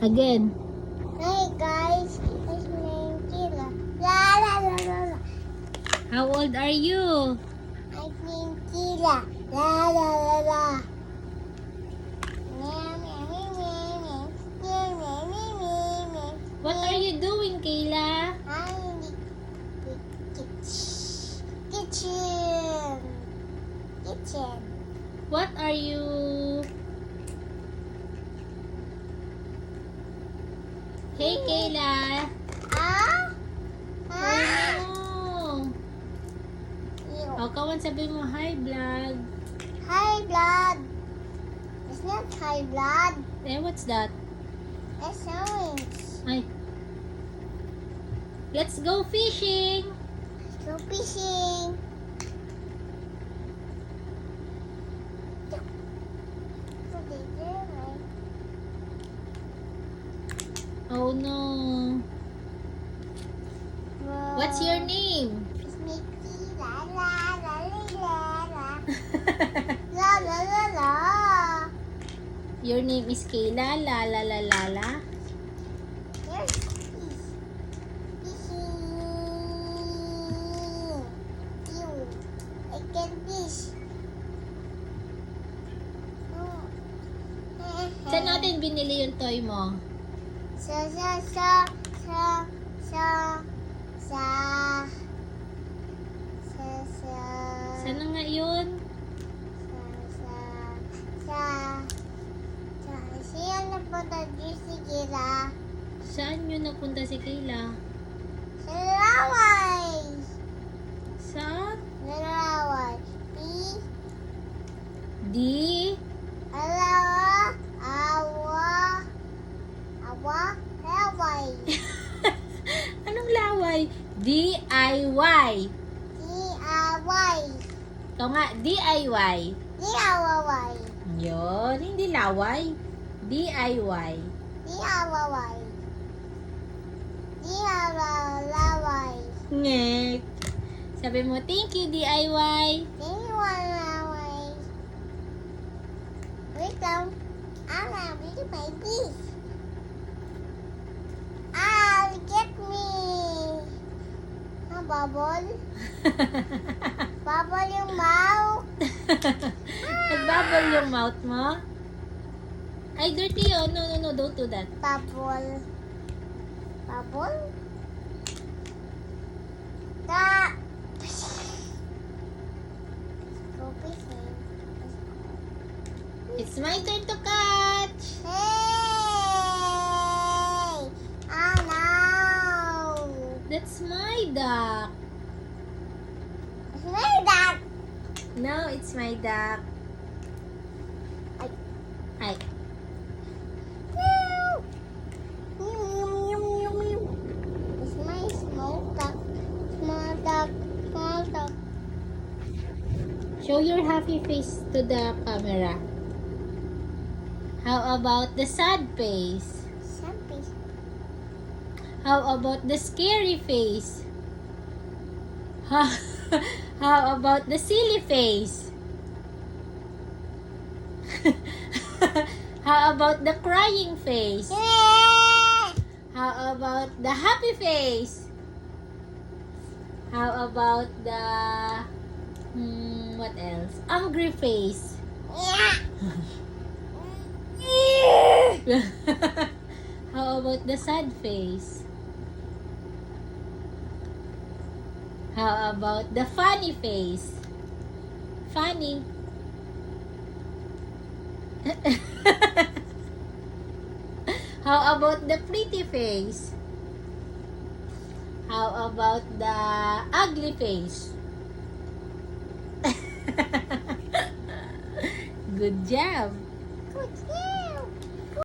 Again. Hey guys, it's me, Kira. La la la la la. How old are you? I'm named Kira. La la la la. What are you doing, Kayla? I'm in the kitchen. Kitchen. What are you? Hey, Kayla. Ah? Oh, Ah? no. Ew. O, kawan sabi mo, hi, vlog. High blood. It's not high blood. Eh, what's that? It's orange. Ay. Let's go fishing. Go fishing. Oh, no. What's your name? It's Mickey. La la la la la la. La la la la. Your name is Kayla. La, la, la, la, la. There's fish. Fishing. Ew. I can fish. Oh. Saan natin binili yung toy mo? Sa Saan na nga yun? Siya na punta dito si Kira. Saan yun napunta si Kayla? Sa Laway. Sa? Sa Laway. Di? Alawa. Laway. Anong laway? DIY. D-A-Y. Ito nga, DIY. D-A-Y. Yun, hindi laway. DIY. D-A-Y. D-A-Y. Ngek. Sabi mo, thank you, DIY. D-A-Y. Wait lang. I'm gonna be my beef. Get me. Bubble. Bubble yung mouth. Nagbubble yung mouth mo? Ay, dirty yun. No, don't do that. Bubble. Bubble? Ta. Go fishing. It's my turn to catch. Hey! Oh no! That's my duck. Where's that? No, it's my duck. Ay. Ay. It's my small duck. Small duck. Small duck. Show your happy face to the camera. How about the sad face? Something. How about the scary face? How about the silly face? How about the crying face? How about the happy face? How about the what else? Angry face. How about the sad face? How about the funny face? Funny. How about the pretty face? How about the ugly face? Good job. Good.